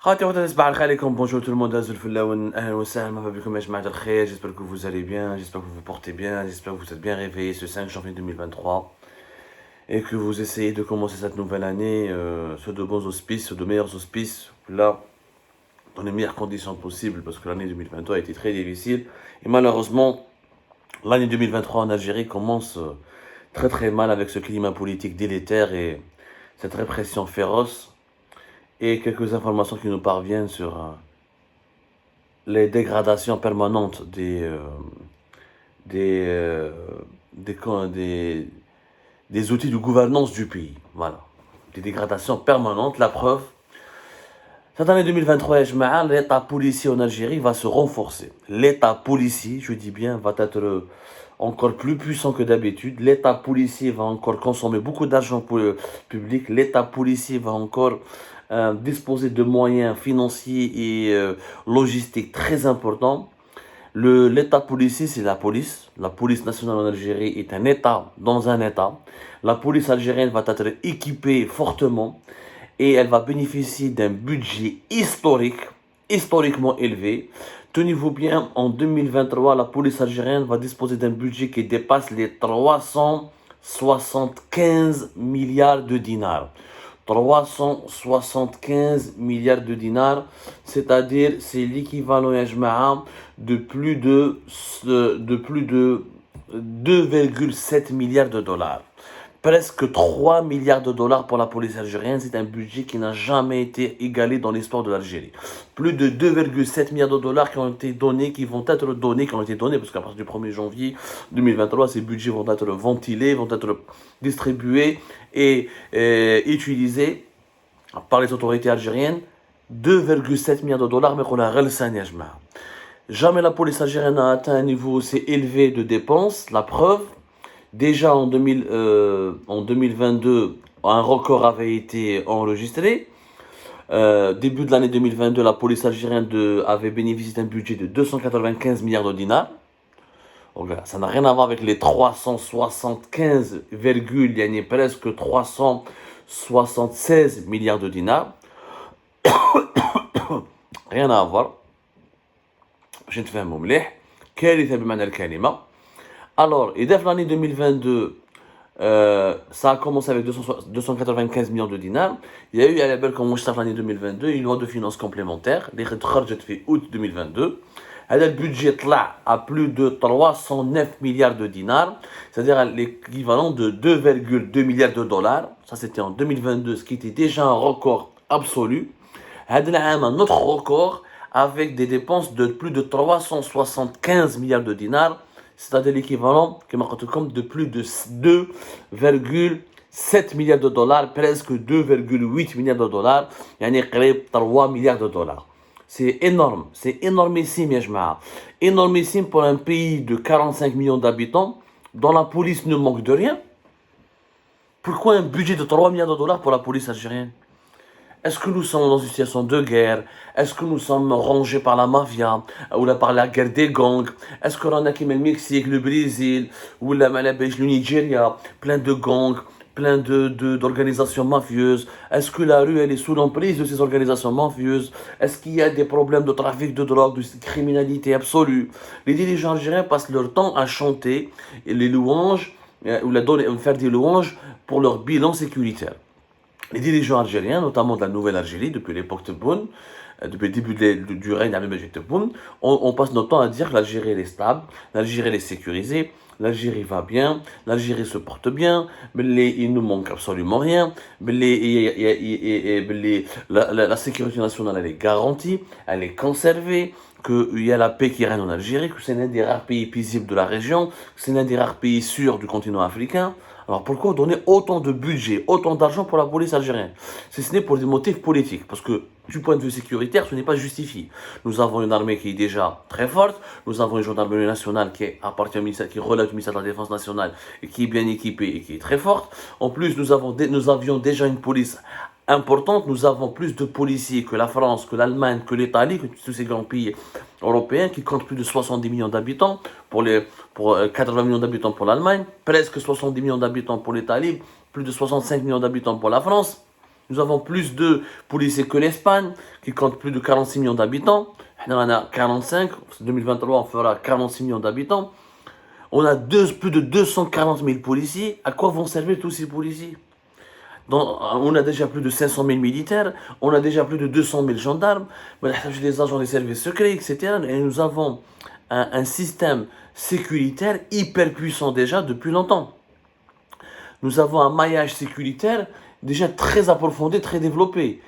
خاوتي خواتي صباح الخير عليكم. Bonjour tout le monde, Azul Foulaoun, ahlan wa sahlan, marhaba bikum ya jamaat al-khair. J'espère que vous allez bien, j'espère que vous vous portez bien, j'espère que vous êtes bien réveillés ce 5 janvier 2023 et que vous essayez de commencer cette nouvelle année sur de bons auspices, sur de meilleurs auspices, là, dans les meilleures conditions possibles, parce que l'année 2022 a été très difficile et malheureusement l'année 2023 en Algérie commence très très mal avec ce climat politique délétère et cette répression féroce. Et quelques informations qui nous parviennent sur les dégradations permanentes des, euh, des, co- des outils de gouvernance du pays. Voilà. Des dégradations permanentes. La preuve, cette année 2023, l'état policier en Algérie va se renforcer. L'état policier, je dis bien, va être encore plus puissant que d'habitude. L'état policier va encore consommer beaucoup d'argent public. L'état policier va encore disposer de moyens financiers et logistiques très importants. L'état policier, c'est la police. La police nationale en Algérie est un état dans un état. La police algérienne va être équipée fortement et elle va bénéficier d'un budget historiquement élevé. Tenez-vous bien, en 2023, la police algérienne va disposer d'un budget qui dépasse les 375 milliards de dinars. 375 milliards de dinars, c'est-à-dire c'est l'équivalent de plus de 2,7 milliards de dollars. Presque 3 milliards de dollars pour la police algérienne, c'est un budget qui n'a jamais été égalé dans l'histoire de l'Algérie. Plus de 2,7 milliards de dollars qui ont été donnés, qui ont été donnés, parce qu'à partir du 1er janvier 2023, ces budgets vont être ventilés, vont être distribués et utilisés par les autorités algériennes. 2,7 milliards de dollars, mais qu'on a relsani. Jamais la police algérienne n'a atteint un niveau aussi élevé de dépenses. La preuve, déjà en 2022, un record avait été enregistré. Début de l'année 2022, la police algérienne avait bénéficié d'un budget de 295 milliards de dinars. Donc, ça n'a rien à voir avec les 375, il y a presque 376 milliards de dinars. Rien à voir. Je ne fais un mot مليح. كارثة بمعنى الكلمة. Alors, et dès l'année 2022, ça a commencé avec 295 millions de dinars. Il y a eu à la belle comme l'année 2022 une loi de finances complémentaire qui a été fait août 2022. Le budget à plus de 309 milliards de dinars, c'est-à-dire l'équivalent de 2,2 milliards de dollars. Ça, c'était en 2022, ce qui était déjà un record absolu. Un autre record avec des dépenses de plus de 375 milliards de dinars, c'est-à-dire l'équivalent de plus de 2,7 milliards de dollars, presque 2,8 milliards de dollars, il y a 3 milliards de dollars. C'est énorme, c'est énormissime, Yajma'a. Énormissime pour un pays de 45 millions d'habitants, dont la police ne manque de rien. Pourquoi un budget de 3 milliards de dollars pour la police algérienne? Est-ce que nous sommes dans une situation de guerre? Est-ce que nous sommes rongés par la mafia ou par la guerre des gangs? Est-ce qu'on a comme le Mexique, le Brésil ou le Nigeria, plein de gangs, plein d'organisations mafieuses? Est-ce que la rue elle est sous l'emprise de ces organisations mafieuses? Est-ce qu'il y a des problèmes de trafic de drogue, de criminalité absolue? Les dirigeants algériens passent leur temps à chanter les louanges ou faire des louanges pour leur bilan sécuritaire. Les dirigeants algériens, notamment de la Nouvelle-Algérie, depuis l'époque Tebboune, depuis le début du règne d'Ahmed Tebboune, on passe notre temps à dire que l'Algérie est stable, l'Algérie est sécurisée, l'Algérie va bien, l'Algérie se porte bien, il ne manque absolument rien, la sécurité nationale elle est garantie, elle est conservée, qu'il y a la paix qui règne en Algérie, que c'est l'un des rares pays paisibles de la région, que c'est l'un des rares pays sûrs du continent africain. Alors pourquoi donner autant de budget, autant d'argent pour la police algérienne? Si ce n'est pour des motifs politiques, parce que du point de vue sécuritaire, ce n'est pas justifié. Nous avons une armée qui est déjà très forte, nous avons une gendarmerie nationale qui appartient au ministère, qui relève du ministère de la Défense nationale et qui est bien équipée et qui est très forte. En plus, nous avions déjà une police importante, nous avons plus de policiers que la France, que l'Allemagne, que l'Italie, que tous ces grands pays européens qui comptent plus de 70 millions d'habitants, pour 80 millions d'habitants pour l'Allemagne, presque 70 millions d'habitants pour l'Italie, plus de 65 millions d'habitants pour la France. Nous avons plus de policiers que l'Espagne, qui compte plus de 46 millions d'habitants. On en a 45, en 2023 on fera 46 millions d'habitants. On a plus de 240 000 policiers. À quoi vont servir tous ces policiers? On a déjà plus de 500 000 militaires, on a déjà plus de 200 000 gendarmes, des agents des services secrets, etc. Et nous avons un système sécuritaire hyper puissant déjà depuis longtemps. Nous avons un maillage sécuritaire déjà très approfondi, très développé.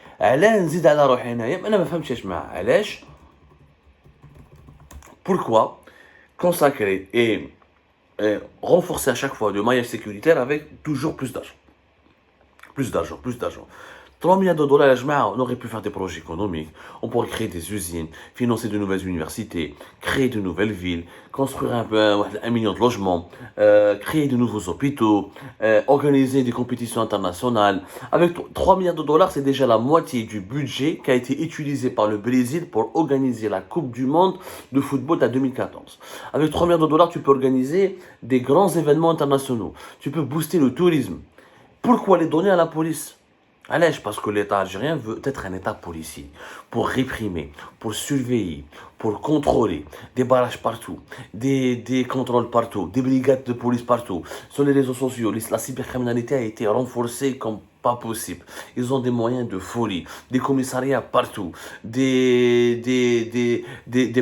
Pourquoi consacrer et renforcer à chaque fois le maillage sécuritaire avec toujours plus d'argent? Plus d'argent, plus d'argent. 3 milliards de dollars, on aurait pu faire des projets économiques, on pourrait créer des usines, financer de nouvelles universités, créer de nouvelles villes, construire un million de logements, créer de nouveaux hôpitaux, organiser des compétitions internationales. Avec 3 milliards de dollars, c'est déjà la moitié du budget qui a été utilisé par le Brésil pour organiser la Coupe du Monde de football de 2014. Avec 3 milliards de dollars, tu peux organiser des grands événements internationaux, tu peux booster le tourisme. Pourquoi les donner à la police? Allez, parce que l'État algérien veut être un État policier, pour réprimer, pour surveiller, pour contrôler, des barrages partout, des contrôles partout, des brigades de police partout. Sur les réseaux sociaux, la cybercriminalité a été renforcée comme pas possible. Ils ont des moyens de folie, des commissariats partout, des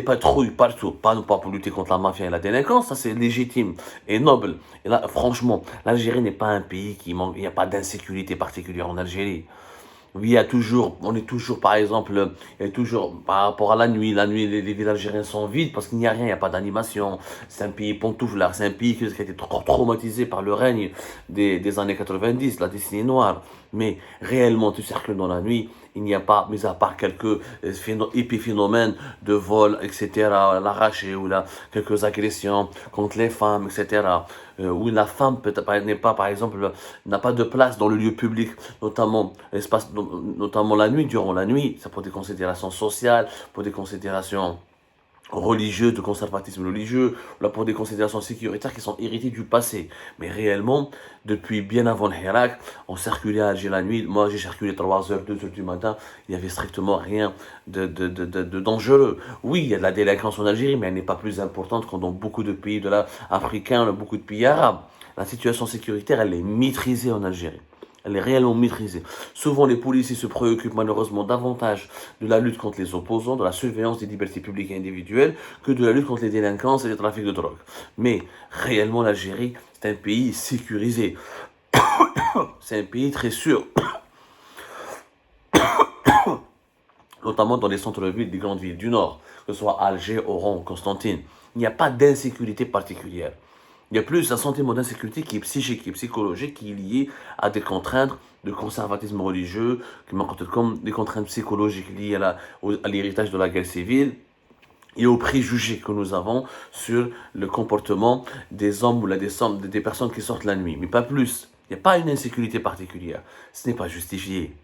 patrouilles partout. Pas pour lutter contre la mafia et la délinquance, ça c'est légitime et noble. Et là, franchement, l'Algérie n'est pas un pays qui manque, il n'y a pas d'insécurité particulière en Algérie. Oui, on est toujours, par exemple, il y a toujours, par rapport à la nuit, les villes algériennes sont vides parce qu'il n'y a rien, il n'y a pas d'animation. C'est un pays pantouflard, c'est un pays qui a été traumatisé par le règne des années 90, la décennie noire. Mais réellement, tu circules dans la nuit, il n'y a pas, mis à part quelques épiphénomènes de vol, etc., l'arraché ou là, quelques agressions contre les femmes, etc., où la femme n'est pas, par exemple, n'a pas de place dans le lieu public, notamment la nuit, durant la nuit, ça pour des considérations sociales, pour des considérations religieux, de conservatisme religieux, là pour des considérations sécuritaires qui sont héritées du passé. Mais réellement, depuis bien avant le Hirak, on circulait à Alger la nuit. Moi, j'ai circulé 3h, 2h du matin. Il n'y avait strictement rien de dangereux. Oui, il y a de la délinquance en Algérie, mais elle n'est pas plus importante que dans beaucoup de pays africains, beaucoup de pays arabes. La situation sécuritaire, elle est maîtrisée en Algérie. Elle est réellement maîtrisée. Souvent, les policiers se préoccupent malheureusement davantage de la lutte contre les opposants, de la surveillance des libertés publiques et individuelles, que de la lutte contre les délinquances et les trafics de drogue. Mais réellement, l'Algérie, c'est un pays sécurisé. C'est un pays très sûr. Notamment dans les centres-villes des grandes villes du Nord, que ce soit Alger, Oran, Constantine. Il n'y a pas d'insécurité particulière. Il y a plus un sentiment d'insécurité qui est psychique, qui est psychologique, qui est lié à des contraintes de conservatisme religieux, comme des contraintes psychologiques liées à l'héritage de la guerre civile et aux préjugés que nous avons sur le comportement des hommes ou des personnes qui sortent la nuit. Mais pas plus. Il n'y a pas une insécurité particulière. Ce n'est pas justifié.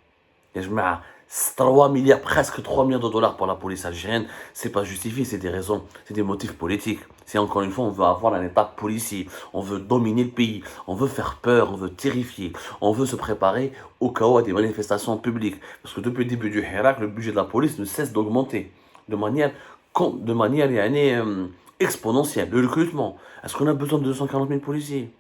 3 milliards, presque 3 milliards de dollars pour la police algérienne, c'est pas justifié, c'est des raisons, c'est des motifs politiques. C'est encore une fois, on veut avoir un état policier, on veut dominer le pays, on veut faire peur, on veut terrifier, on veut se préparer au cas où à des manifestations publiques. Parce que depuis le début du Hirak, le budget de la police ne cesse d'augmenter de manière exponentielle. Le recrutement, est-ce qu'on a besoin de 240 000 policiers?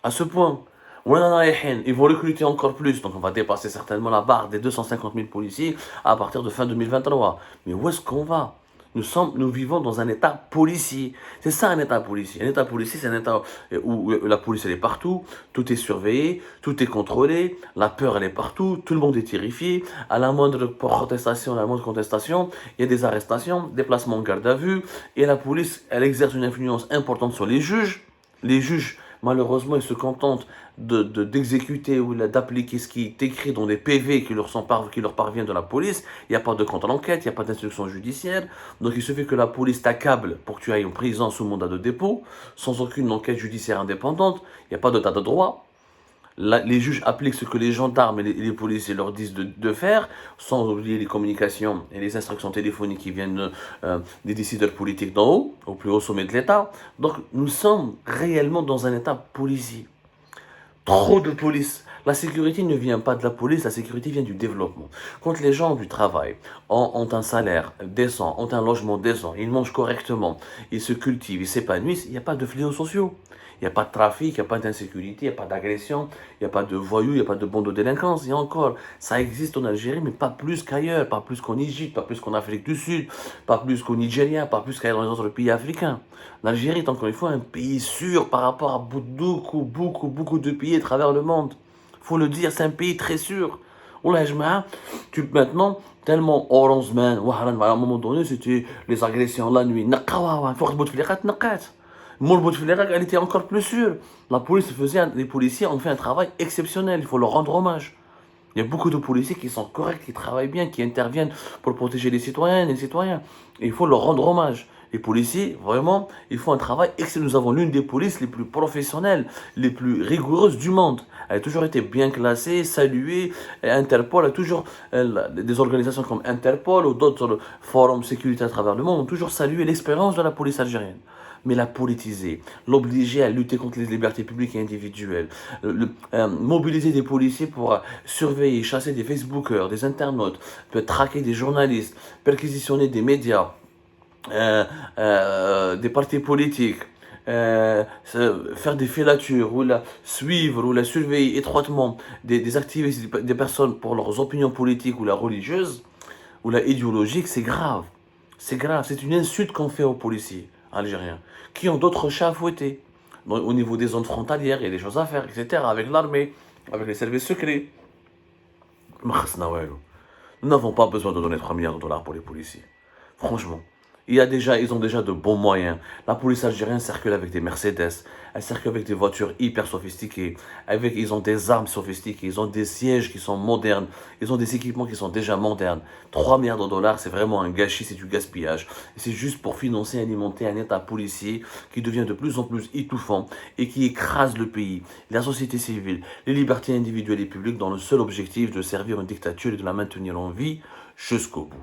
À ce point. Ils vont recruter encore plus, donc on va dépasser certainement la barre des 250 000 policiers à partir de fin 2023. Mais où est-ce qu'on va? Nous vivons dans un état policier. C'est ça un état policier. Un état policier, c'est un état où la police elle est partout, tout est surveillé, tout est contrôlé, la peur elle est partout, tout le monde est terrifié. À la moindre protestation, à la moindre contestation, il y a des arrestations, des placements en garde à vue, et la police elle exerce une influence importante sur les juges. Les juges, malheureusement, ils se contentent d'exécuter ou d'appliquer ce qui est écrit dans les PV qui leur parvient de la police. Il n'y a pas de contre-enquête, il n'y a pas d'instruction judiciaire. Donc il suffit que la police t'accable pour que tu ailles en prison sous mandat de dépôt, sans aucune enquête judiciaire indépendante. Il n'y a pas d'état de droit. Les juges appliquent ce que les gendarmes et les policiers leur disent de faire, sans oublier les communications et les instructions téléphoniques qui viennent des décideurs politiques d'en haut, au plus haut sommet de l'État. Donc nous sommes réellement dans un État policier. Trop de police. La sécurité ne vient pas de la police, la sécurité vient du développement. Quand les gens du travail ont un salaire décent, ont un logement décent, ils mangent correctement, ils se cultivent, ils s'épanouissent, il n'y a pas de fléaux sociaux. Il n'y a pas de trafic, il n'y a pas d'insécurité, il n'y a pas d'agression, il n'y a pas de voyous, il n'y a pas de bande de délinquance. Et encore, ça existe en Algérie, mais pas plus qu'ailleurs, pas plus qu'en Égypte, pas plus qu'en Afrique du Sud, pas plus qu'au Nigeria, pas plus qu'ailleurs dans les autres pays africains. L'Algérie est encore une fois un pays sûr par rapport à beaucoup de pays à travers le monde. Faut le dire, c'est un pays très sûr. Wallah, Jama'a, maintenant, tellement orange man, à un moment donné, c'était les agressions la nuit. Naqawa, faut que elle était encore plus sûre. Les policiers ont fait un travail exceptionnel, il faut leur rendre hommage. Il y a beaucoup de policiers qui sont corrects, qui travaillent bien, qui interviennent pour protéger les citoyennes et les citoyens. Et il faut leur rendre hommage. Les policiers, vraiment, ils font un travail excellent. Nous avons l'une des polices les plus professionnelles, les plus rigoureuses du monde. Elle a toujours été bien classée, saluée. Et Interpol a toujours, des organisations comme Interpol ou d'autres forums de sécurité à travers le monde ont toujours salué l'expérience de la police algérienne. Mais la politiser, l'obliger à lutter contre les libertés publiques et individuelles, mobiliser des policiers pour surveiller, chasser des Facebookers, des internautes, peut traquer des journalistes, perquisitionner des médias, des partis politiques, faire des filatures, ou la suivre, ou la surveiller étroitement des activistes, des personnes pour leurs opinions politiques ou la religieuses, ou la idéologique, c'est grave. C'est grave, c'est une insulte qu'on fait aux policiers algériens, qui ont d'autres chats à fouetter. Au niveau des zones frontalières, il y a des choses à faire, etc., avec l'armée, avec les services secrets. Nous n'avons pas besoin de donner 3 milliards de dollars pour les policiers. Franchement. Ils ont déjà de bons moyens. La police algérienne circule avec des Mercedes, elle circule avec des voitures hyper sophistiquées, ils ont des armes sophistiquées, ils ont des sièges qui sont modernes, ils ont des équipements qui sont déjà modernes. 3 milliards de dollars, c'est vraiment un gâchis, c'est du gaspillage. Et c'est juste pour financer et alimenter un état policier qui devient de plus en plus étouffant et qui écrase le pays, la société civile, les libertés individuelles et publiques dans le seul objectif de servir une dictature et de la maintenir en vie jusqu'au bout.